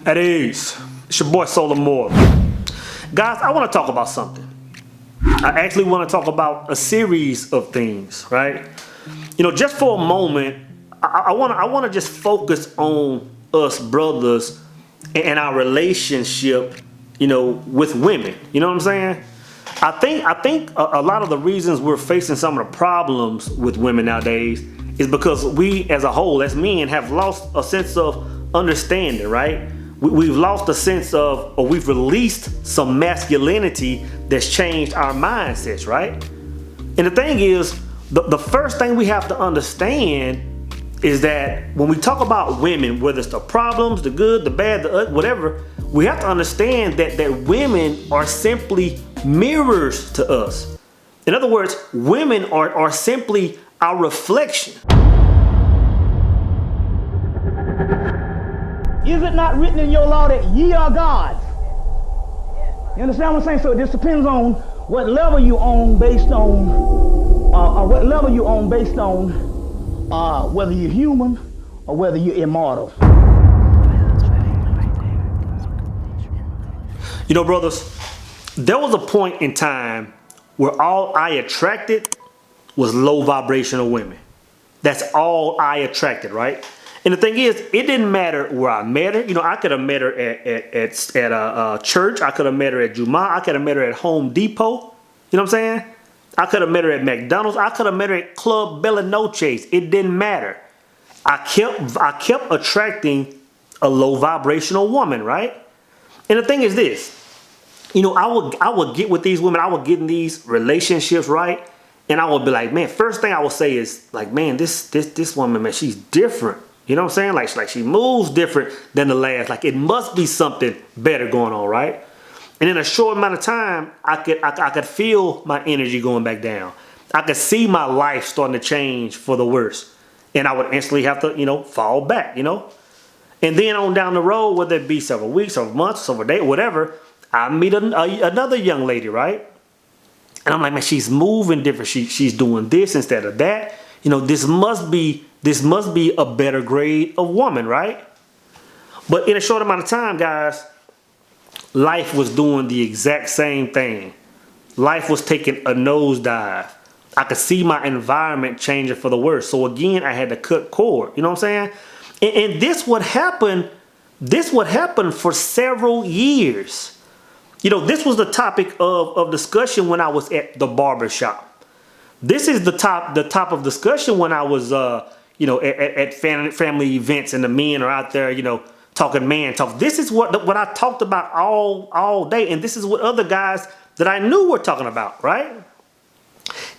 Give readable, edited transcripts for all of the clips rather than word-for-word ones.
At ease. It's your boy Solar Moore. Guys, I want to talk about something. I actually want to talk about a series of things, right? Just for a moment, I want to just focus on us brothers and our relationship, with women. You know what I'm saying? I think a lot of the reasons we're facing some of the problems with women nowadays is because we, as a whole, as men, have lost a sense of understanding, right? We've lost a sense of, or we've released some masculinity that's changed our mindsets, right? And the thing is, the first thing we have to understand is that when we talk about women, whether it's the problems, the good, the bad, the ugly, whatever, we have to understand that women are simply mirrors to us. In other words, women are simply our reflection. Is it not written in your law that ye are gods? You understand what I'm saying? So it just depends on what level you own based on, whether you're human or whether you're immortal. Brothers, there was a point in time where all I attracted was low vibrational women. That's all I attracted, right? And the thing is, it didn't matter where I met her. I could have met her at a church. I could have met her at Juma. I could have met her at Home Depot. You know what I'm saying? I could have met her at McDonald's. I could have met her at Club Bella Noche's. It didn't matter. I kept attracting a low vibrational woman, right? And the thing is this, I would get with these women. I would get in these relationships, right? And I would be like, man, first thing I would say is like, man, this woman, man, she's different. You know what I'm saying? Like she moves different than the last. Like it must be something better going on, right? And in a short amount of time, I could feel my energy going back down. I could see my life starting to change for the worse. And I would instantly have to, fall back, And then on down the road, whether it be several weeks or months, several days, whatever, I meet another young lady, right? And I'm like, man, she's moving different. She's doing this instead of that. This must be a better grade of woman, right? But in a short amount of time, guys, life was doing the exact same thing. Life was taking a nosedive. I could see my environment changing for the worse. So again, I had to cut cord. You know what I'm saying? And this would happen. This would happen for several years. This was the topic of discussion when I was at the barber shop. This is the top of discussion when I was at family events and the men are out there, talking man talk. This is what I talked about all day, and this is what other guys that I knew were talking about, right?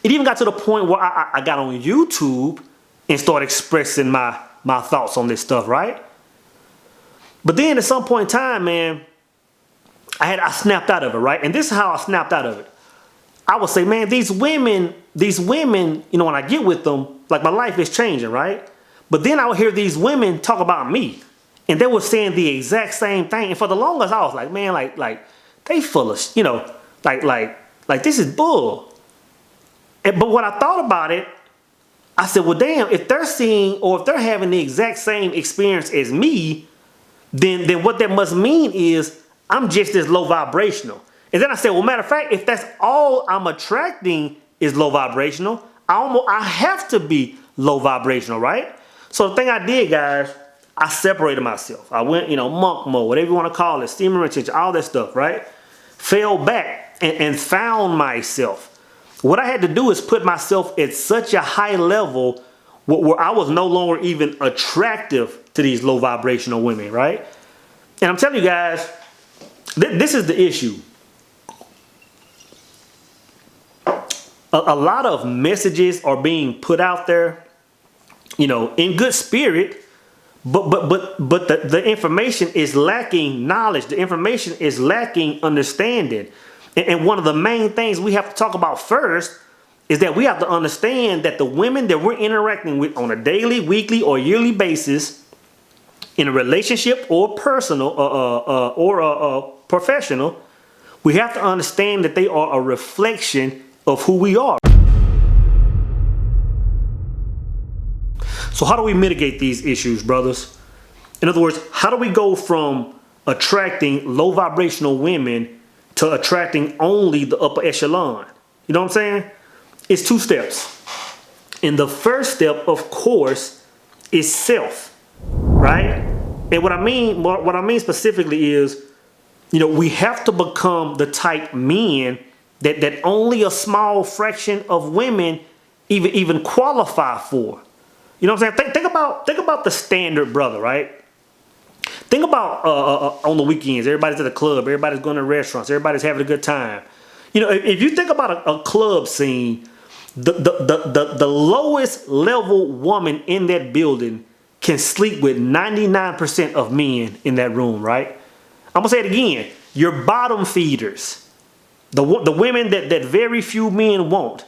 It even got to the point where I got on YouTube and started expressing my thoughts on this stuff, right? But then at some point in time, man, I snapped out of it, right? And this is how I snapped out of it. I would say, man, these women, when I get with them, like my life is changing, right? But then I would hear these women talk about me, and they were saying the exact same thing. And for the longest, I was like, man, like they full of, like this is bull. But when I thought about it, I said, well, damn, if they're seeing or if they're having the exact same experience as me, then what that must mean is I'm just as low vibrational. And then I said, well, matter of fact, if that's all I'm attracting is low vibrational, I have to be low vibrational, right? So the thing I did, guys, I separated myself. I went, monk mode, whatever you want to call it, steamer retention, all that stuff, right? Fell back and found myself. What I had to do is put myself at such a high level where I was no longer even attractive to these low vibrational women, right? And I'm telling you guys, this is the issue. A lot of messages are being put out there, in good spirit, but the information is lacking knowledge. The information is lacking understanding. And one of the main things we have to talk about first is that we have to understand that the women that we're interacting with on a daily, weekly, or yearly basis in a relationship or personal or professional, we have to understand that they are a reflection of who we are. So how do we mitigate these issues, brothers? In other words, how do we go from attracting low vibrational women to attracting only the upper echelon. You know what I'm saying? It's 2 steps. And the first step, of course, is self, right? And what I mean specifically is, we have to become the type men that only a small fraction of women even qualify for. You know what I'm saying? Think about the standard brother, right? Think about on the weekends, everybody's at the club, everybody's going to restaurants, everybody's having a good time. If you think about a club scene, the lowest level woman in that building can sleep with 99% of men in that room, right? I'm gonna say it again. Your bottom feeders, the women that very few men want.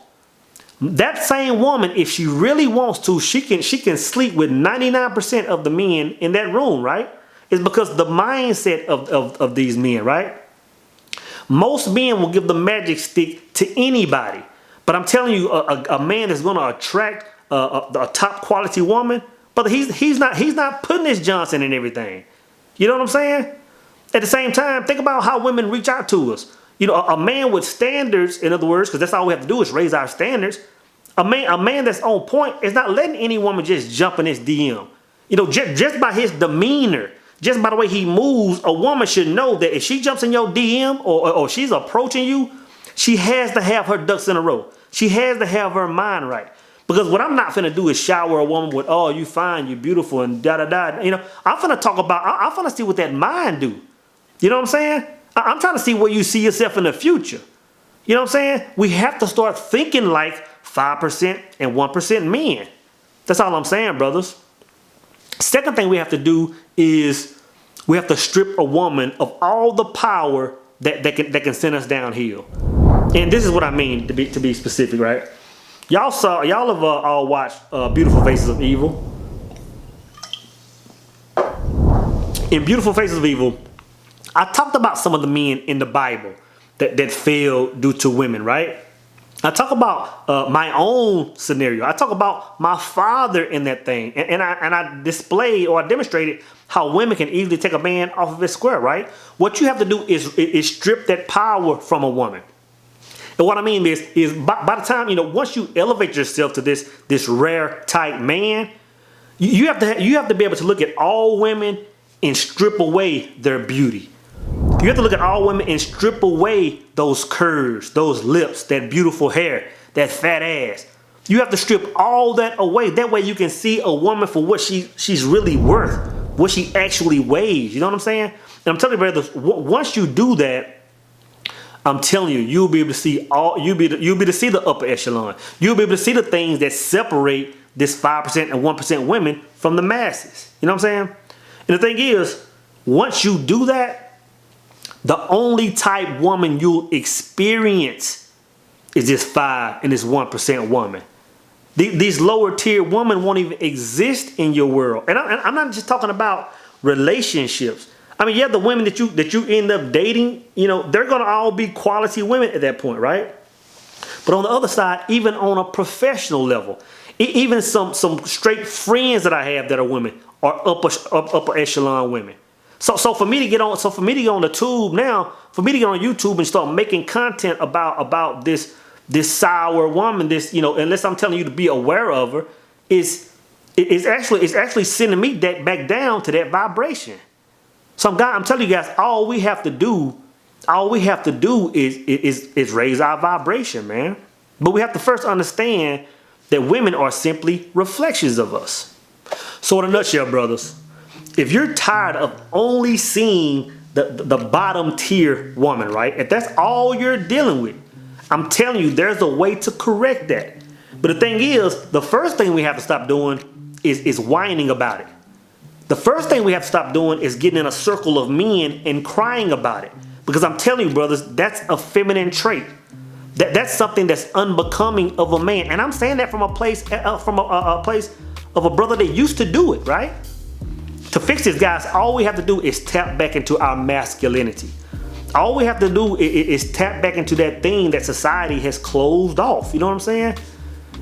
That same woman, if she really wants to, she can sleep with 99% of the men in that room, right? It's because the mindset of these men, right? Most men will give the magic stick to anybody. But I'm telling you, a man that's going to attract a top quality woman, but he's not putting his Johnson in everything. You know what I'm saying? At the same time, think about how women reach out to us. A man with standards, in other words, because that's all we have to do is raise our standards. A man that's on point is not letting any woman just jump in his DM. Just by his demeanor, just by the way he moves, a woman should know that if she jumps in your DM or she's approaching you, she has to have her ducks in a row. She has to have her mind right. Because what I'm not finna do is shower a woman with, oh, you fine, you beautiful, and da-da-da. I'm finna talk about, I'm finna see what that mind do. You know what I'm saying? I'm trying to see where you see yourself in the future. You know what I'm saying? We have to start thinking like 5% and 1% men. That's all I'm saying, brothers. Second thing we have to do is we have to strip a woman of all the power that can send us downhill. And this is what I mean to be specific, right? Y'all have all watched Beautiful Faces of Evil. In Beautiful Faces of Evil, I talked about some of the men in the Bible that failed due to women, right? I talk about my own scenario. I talk about my father in that thing, and I displayed or I demonstrated how women can easily take a man off of his square, right? What you have to do is strip that power from a woman. And what I mean is by the time, once you elevate yourself to this rare type man, you have to be able to look at all women and strip away their beauty. You have to look at all women and strip away those curves, those lips, that beautiful hair, that fat ass. You have to strip all that away. That way you can see a woman for what she's really worth, what she actually weighs. You know what I'm saying? And I'm telling you, brothers, once you do that, I'm telling you, you'll be able to see you'll be able to see the upper echelon. You'll be able to see the things that separate this 5% and 1% women from the masses. You know what I'm saying? And the thing is, once you do that, the only type woman you'll experience is this 5 and this 1% woman. These lower tier women won't even exist in your world. And I'm not just talking about relationships. I mean, yeah, the women that you end up dating, they're gonna all be quality women at that point, right? But on the other side, even on a professional level, even some straight friends that I have that are women are upper echelon women. So for me to get on the tube now, for me to get on YouTube and start making content about this sour woman, unless I'm telling you to be aware of her, it's actually sending me back down to that vibration. So I'm telling you guys, all we have to do is raise our vibration, man. But we have to first understand that women are simply reflections of us. So in a nutshell, brothers, if you're tired of only seeing the bottom tier woman, right? If that's all you're dealing with, I'm telling you, there's a way to correct that. But the thing is, the first thing we have to stop doing is whining about it. The first thing we have to stop doing is getting in a circle of men and crying about it. Because I'm telling you, brothers, that's a feminine trait. That's something that's unbecoming of a man. And I'm saying that from a place of a brother that used to do it, right? To fix this, guys, all we have to do is tap back into our masculinity. All we have to do is tap back into that thing that society has closed off. You know what I'm saying?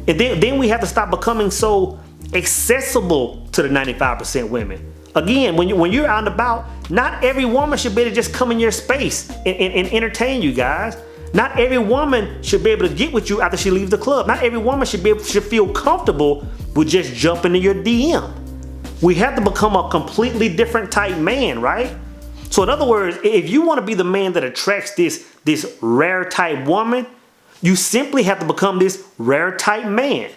And then we have to stop becoming so accessible to the 95% women. Again, when you're out and about, not every woman should be able to just come in your space and entertain you guys. Not every woman should be able to get with you after she leaves the club. Not every woman should feel comfortable with just jumping in your DM. We have to become a completely different type man, right? So in other words, if you want to be the man that attracts this rare type woman, you simply have to become this rare type man.